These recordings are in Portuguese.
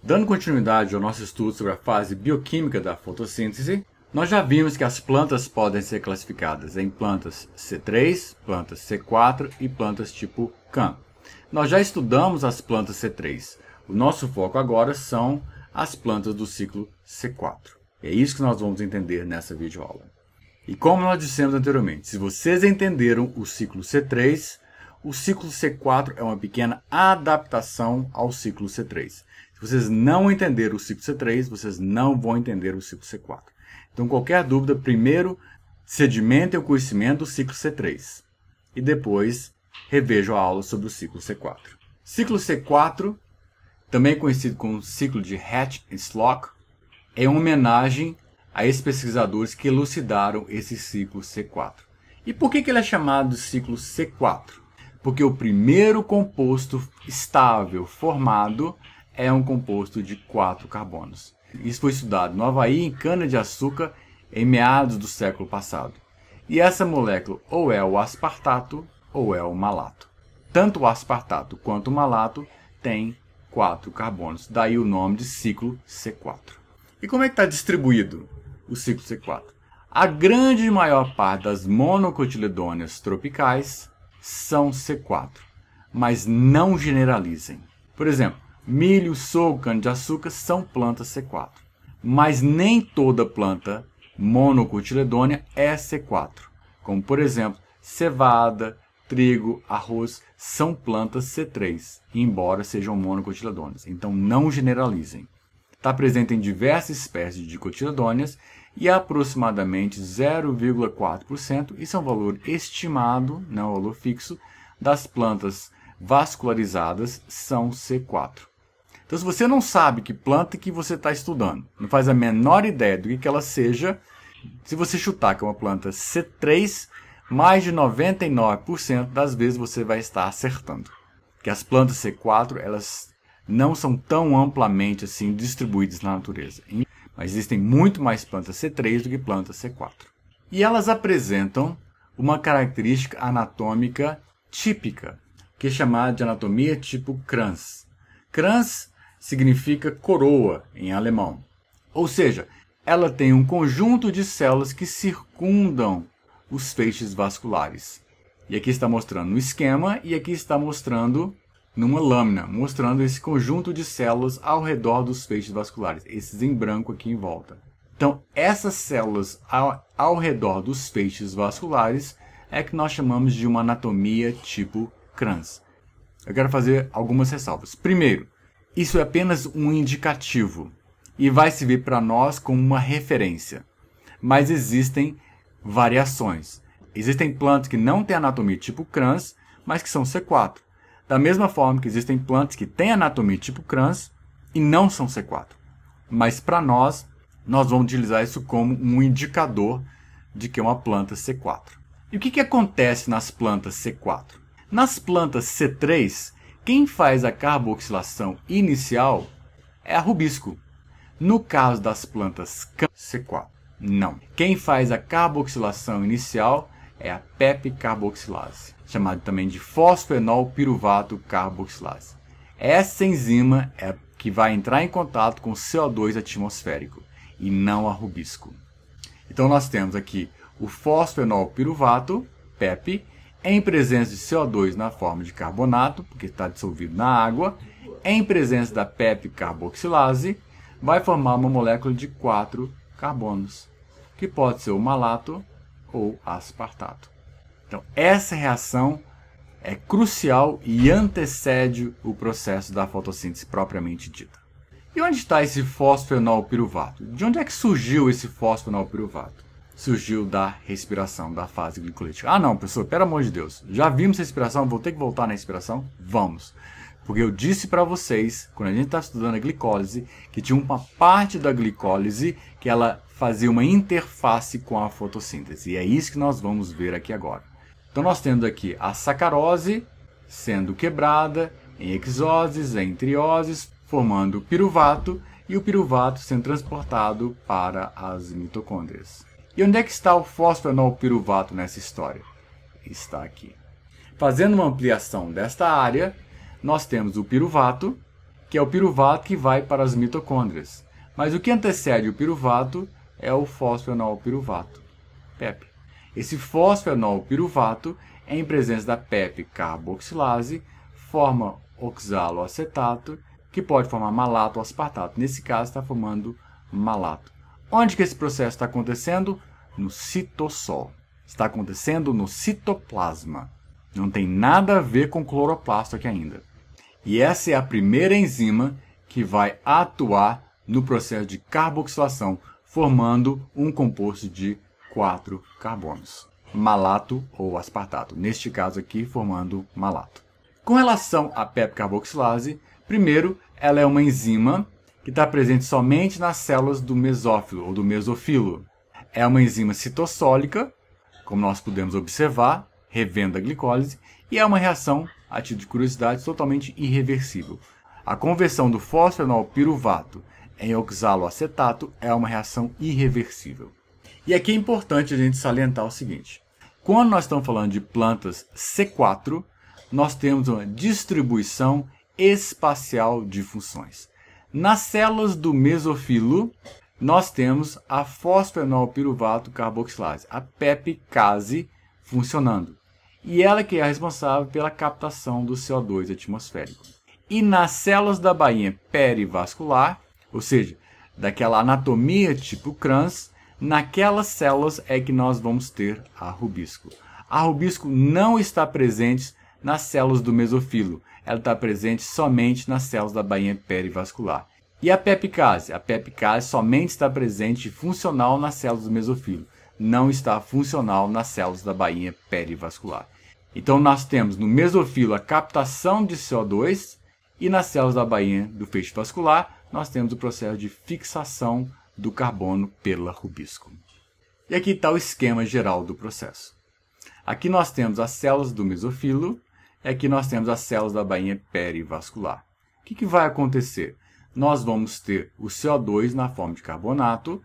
Dando continuidade ao nosso estudo sobre a fase bioquímica da fotossíntese, nós já vimos que as plantas podem ser classificadas em plantas C3, plantas C4 e plantas tipo CAN. Nós já estudamos as plantas C3. O nosso foco agora são as plantas do ciclo C4. É isso que nós vamos entender nessa videoaula. E como nós dissemos anteriormente, se vocês entenderam o ciclo C3, o ciclo C4 é uma pequena adaptação ao ciclo C3. Se vocês não entenderam o ciclo C3, vocês não vão entender o ciclo C4. Então, qualquer dúvida, primeiro sedimentem o conhecimento do ciclo C3 e depois revejam a aula sobre o ciclo C4. Ciclo C4, também conhecido como ciclo de Hatch-Slock, é uma homenagem a esses pesquisadores que elucidaram esse ciclo C4. E por que ele é chamado de ciclo C4? Porque o primeiro composto estável formado é um composto de 4 carbonos. Isso foi estudado no Havaí, em cana-de-açúcar, em meados do século passado. E essa molécula ou é o aspartato ou é o malato. Tanto o aspartato quanto o malato têm 4 carbonos, daí o nome de ciclo C4. E como é que está distribuído o ciclo C4? A grande maior parte das monocotiledôneas tropicais são C4, mas não generalizem. Por exemplo, milho, sorgo, cana-de-açúcar são plantas C4, mas nem toda planta monocotiledônea é C4, como por exemplo, cevada, trigo, arroz são plantas C3, embora sejam monocotiledôneas. Então não generalizem. Está presente em diversas espécies de cotiledôneas e aproximadamente 0,4%, isso é um valor estimado, não é um valor fixo, das plantas vascularizadas são C4. Então, se você não sabe que planta que você está estudando, não faz a menor ideia do que ela seja, se você chutar que é uma planta C3, mais de 99% das vezes você vai estar acertando. Porque as plantas C4, elas não são tão amplamente assim distribuídas na natureza. Mas existem muito mais plantas C3 do que plantas C4. E elas apresentam uma característica anatômica típica, que é chamada de anatomia tipo Kranz. Kranz significa coroa em alemão. Ou seja, ela tem um conjunto de células que circundam os feixes vasculares. E aqui está mostrando no esquema e aqui está mostrando numa lâmina, mostrando esse conjunto de células ao redor dos feixes vasculares, esses em branco aqui em volta. Então, essas células ao redor dos feixes vasculares é que nós chamamos de uma anatomia tipo Kranz. Eu quero fazer algumas ressalvas. Primeiro, isso é apenas um indicativo e vai servir para nós como uma referência. Mas existem variações. Existem plantas que não têm anatomia tipo Kranz, mas que são C4. Da mesma forma que existem plantas que têm anatomia tipo Kranz e não são C4. Mas para nós vamos utilizar isso como um indicador de que é uma planta C4. E o que acontece nas plantas C4? Nas plantas C3, quem faz a carboxilação inicial é a rubisco. No caso das plantas C4, não. Quem faz a carboxilação inicial é a PEP-carboxilase, chamada também de fosfenol piruvato carboxilase. Essa enzima é que vai entrar em contato com o CO2 atmosférico e não a rubisco. Então nós temos aqui o fosfenol piruvato, PEP, em presença de CO2 na forma de carbonato, porque está dissolvido na água, em presença da PEP-carboxilase, vai formar uma molécula de 4 carbonos, que pode ser o malato ou aspartato. Então, essa reação é crucial e antecede o processo da fotossíntese propriamente dita. E onde está esse fosfenol piruvato? De onde é que surgiu esse fosfenol piruvato? Surgiu da respiração, da fase glicolítica. Ah não, professor, pelo amor de Deus, já vimos respiração, vou ter que voltar na respiração? Vamos! Porque eu disse para vocês, quando a gente está estudando a glicólise, que tinha uma parte da glicólise que ela fazia uma interface com a fotossíntese. E é isso que nós vamos ver aqui agora. Então nós temos aqui a sacarose sendo quebrada em hexoses, em trioses, formando o piruvato, e o piruvato sendo transportado para as mitocôndrias. E onde é que está o fosfenol piruvato nessa história? Está aqui. Fazendo uma ampliação desta área, nós temos o piruvato, que é o piruvato que vai para as mitocôndrias. Mas o que antecede o piruvato é o fosfenol piruvato, PEP. Esse fosfenol piruvato, em presença da PEP carboxilase, forma oxaloacetato, que pode formar malato ou aspartato. Nesse caso, está formando malato. Onde que esse processo está acontecendo? No citossol. Está acontecendo no citoplasma. Não tem nada a ver com cloroplasto aqui ainda. E essa é a primeira enzima que vai atuar no processo de carboxilação, formando um composto de 4 carbonos, malato ou aspartato. Neste caso aqui, formando malato. Com relação à PEP carboxilase, primeiro, ela é uma enzima que está presente somente nas células do mesófilo ou do mesofilo. É uma enzima citossólica, como nós podemos observar, revendo a glicólise, e é uma reação, a título de curiosidade, totalmente irreversível. A conversão do fosfenol piruvato em oxaloacetato é uma reação irreversível. E aqui é importante a gente salientar o seguinte: quando nós estamos falando de plantas C4, nós temos uma distribuição espacial de funções. Nas células do mesofilo, nós temos a fosfenol piruvato carboxilase, a PEP-case, funcionando. E ela que é responsável pela captação do CO2 atmosférico. E nas células da bainha perivascular, ou seja, daquela anatomia tipo Kranz, naquelas células é que nós vamos ter a rubisco. A rubisco não está presente nas células do mesofilo, ela está presente somente nas células da bainha perivascular. E a PEP-case? A PEP-case somente está presente e funcional nas células do mesofilo, não está funcional nas células da bainha perivascular. Então nós temos no mesofilo a captação de CO2 e nas células da bainha do feixe vascular nós temos o processo de fixação do carbono pela rubisco. E aqui está o esquema geral do processo. Aqui nós temos as células do mesofilo e aqui nós temos as células da bainha perivascular. O que vai acontecer? Nós vamos ter o CO2 na forma de carbonato,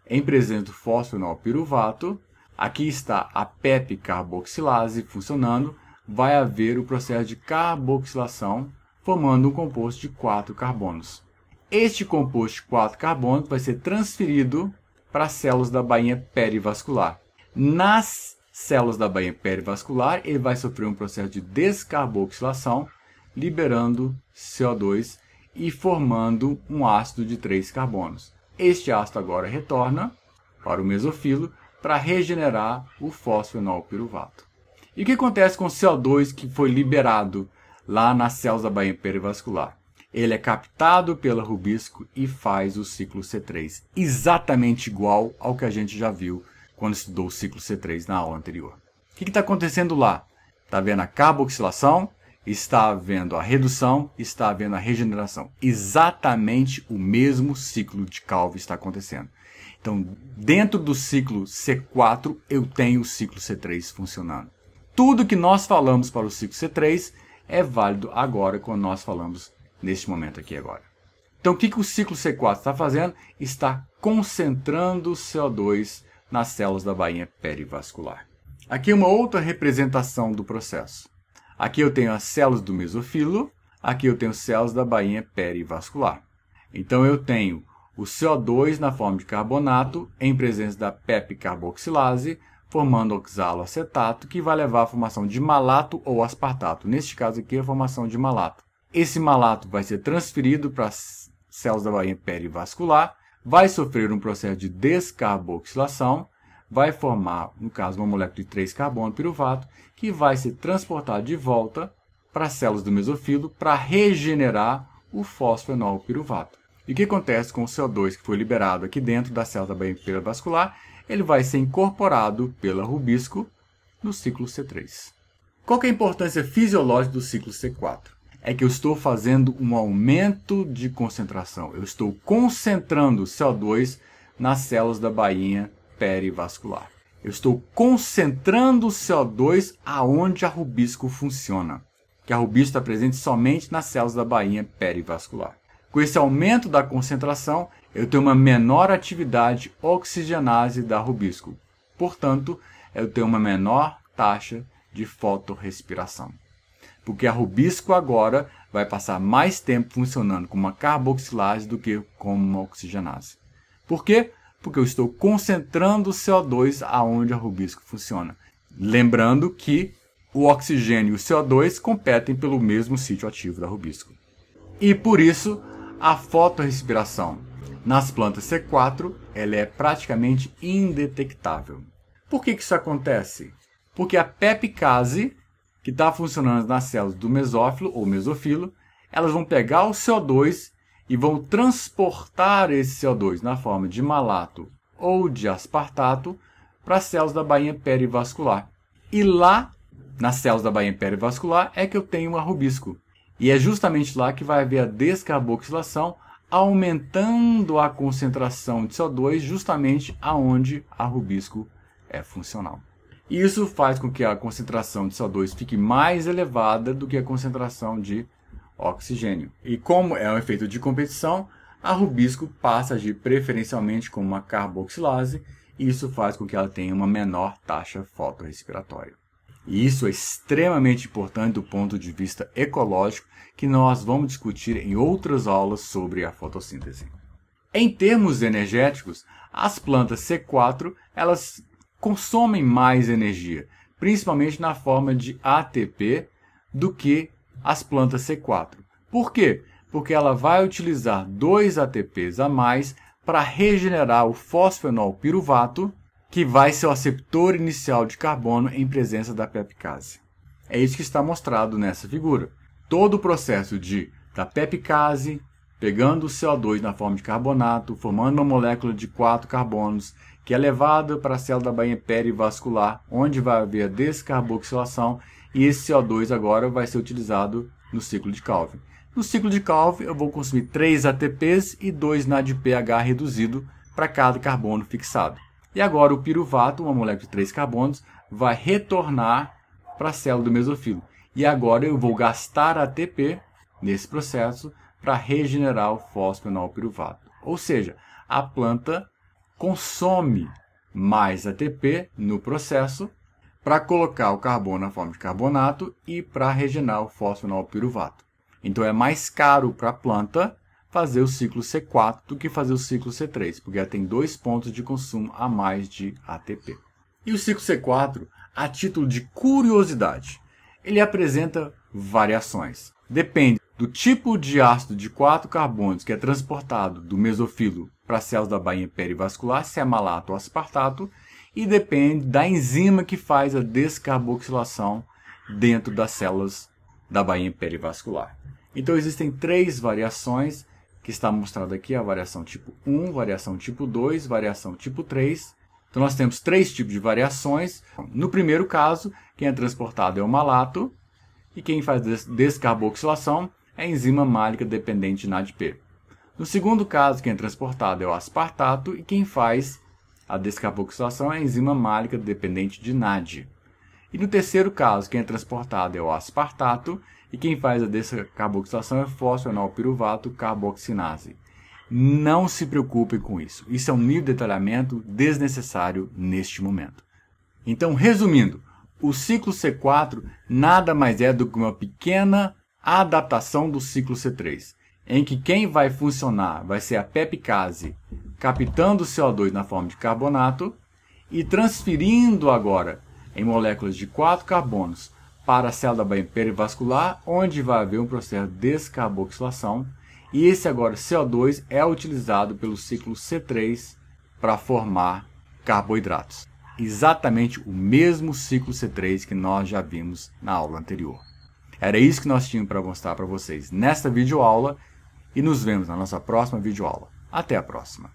em presença do fosfenol piruvato. Aqui está a PEP carboxilase funcionando. Vai haver o processo de carboxilação, formando um composto de 4 carbonos. Este composto de 4 carbonos vai ser transferido para as células da bainha perivascular. Nas células da bainha perivascular, ele vai sofrer um processo de descarboxilação, liberando CO2 e formando um ácido de 3 carbonos. Este ácido agora retorna para o mesofilo para regenerar o fosfenol piruvato. E o que acontece com o CO2 que foi liberado lá nas células da bainha perivascular? Ele é captado pela rubisco e faz o ciclo C3, exatamente igual ao que a gente já viu quando estudou o ciclo C3 na aula anterior. O que está acontecendo lá? Está havendo a carboxilação, está havendo a redução, está havendo a regeneração. Exatamente o mesmo ciclo de Calvin está acontecendo. Então, dentro do ciclo C4, eu tenho o ciclo C3 funcionando. Tudo que nós falamos para o ciclo C3 é válido agora quando nós falamos neste momento aqui agora. Então, o que o ciclo C4 está fazendo? Está concentrando o CO2 nas células da bainha perivascular. Aqui uma outra representação do processo. Aqui eu tenho as células do mesofilo, aqui eu tenho células da bainha perivascular. Então eu tenho o CO2 na forma de carbonato, em presença da PEP carboxilase, formando oxaloacetato, que vai levar à formação de malato ou aspartato. Neste caso aqui, a formação de malato. Esse malato vai ser transferido para as células da bainha perivascular, vai sofrer um processo de descarboxilação, vai formar, no caso, uma molécula de 3 carbono piruvato, que vai ser transportado de volta para as células do mesofilo para regenerar o fosfenol piruvato. E o que acontece com o CO2 que foi liberado aqui dentro da célula da bainha perivascular? Ele vai ser incorporado pela rubisco no ciclo C3. Qual que é a importância fisiológica do ciclo C4? É que eu estou fazendo um aumento de concentração. Eu estou concentrando CO2 nas células da bainha perivascular. Eu estou concentrando o CO2 aonde a rubisco funciona. Que a rubisco está presente somente nas células da bainha perivascular. Com esse aumento da concentração, eu tenho uma menor atividade oxigenase da rubisco. Portanto, eu tenho uma menor taxa de fotorrespiração. Porque a rubisco agora vai passar mais tempo funcionando como uma carboxilase do que como uma oxigenase. Por quê? Porque eu estou concentrando o CO2 aonde a Rubisco funciona. Lembrando que o oxigênio e o CO2 competem pelo mesmo sítio ativo da Rubisco. E por isso, a fotorrespiração nas plantas C4 ela é praticamente indetectável. Por que isso acontece? Porque a pepicase, que está funcionando nas células do mesófilo ou mesofilo, elas vão pegar o CO2 e vão transportar esse CO2 na forma de malato ou de aspartato para as células da bainha perivascular. E lá, nas células da bainha perivascular, é que eu tenho a Rubisco. E é justamente lá que vai haver a descarboxilação, aumentando a concentração de CO2 justamente aonde a Rubisco é funcional. Isso faz com que a concentração de CO2 fique mais elevada do que a concentração de oxigênio. E como é um efeito de competição, a Rubisco passa a agir preferencialmente como uma carboxilase, e isso faz com que ela tenha uma menor taxa fotorrespiratória. E isso é extremamente importante do ponto de vista ecológico, que nós vamos discutir em outras aulas sobre a fotossíntese. Em termos energéticos, as plantas C4 elas consomem mais energia, principalmente na forma de ATP, do que as plantas C4. Por quê? Porque ela vai utilizar 2 ATPs a mais para regenerar o fosfenol piruvato, que vai ser o aceptor inicial de carbono em presença da pepicase. É isso que está mostrado nessa figura. Todo o processo da pepicase, pegando o CO2 na forma de carbonato, formando uma molécula de 4 carbonos, que é levada para a célula da bainha perivascular, onde vai haver a descarboxilação, e esse CO2 agora vai ser utilizado no ciclo de Calvin. No ciclo de Calvin, eu vou consumir 3 ATPs e 2 NADPH reduzido para cada carbono fixado. E agora o piruvato, uma molécula de 3 carbonos, vai retornar para a célula do mesofilo. E agora eu vou gastar ATP nesse processo para regenerar o fosfenol piruvato. Ou seja, a planta consome mais ATP no processo para colocar o carbono na forma de carbonato e para regenerar o fosfenol piruvato. Então é mais caro para a planta fazer o ciclo C4 do que fazer o ciclo C3, porque ela tem 2 pontos de consumo a mais de ATP. E o ciclo C4, a título de curiosidade, ele apresenta variações. Depende do tipo de ácido de 4 carbonos que é transportado do mesofilo para as células da bainha perivascular, se é malato ou aspartato, e depende da enzima que faz a descarboxilação dentro das células da bainha perivascular. Então existem 3 variações que está mostrada aqui, a variação tipo 1, variação tipo 2, variação tipo 3. Então nós temos 3 tipos de variações. No primeiro caso, quem é transportado é o malato, e quem faz descarboxilação é a enzima málica dependente de NADP. No segundo caso, quem é transportado é o aspartato, e quem faz a descarboxilação é a enzima málica dependente de NAD. E no terceiro caso, quem é transportado é o aspartato, e quem faz a descarboxilação é fosfenol piruvato carboxinase. Não se preocupem com isso. Isso é um nível de detalhamento desnecessário neste momento. Então, resumindo, o ciclo C4 nada mais é do que uma pequena adaptação do ciclo C3, em que quem vai funcionar vai ser a pepicase, captando o CO2 na forma de carbonato e transferindo agora em moléculas de 4 carbonos para a célula da bainha perivascular, onde vai haver um processo de descarboxilação, e esse agora CO2 é utilizado pelo ciclo C3 para formar carboidratos. Exatamente o mesmo ciclo C3 que nós já vimos na aula anterior. Era isso que nós tínhamos para mostrar para vocês nesta videoaula, e nos vemos na nossa próxima videoaula. Até a próxima!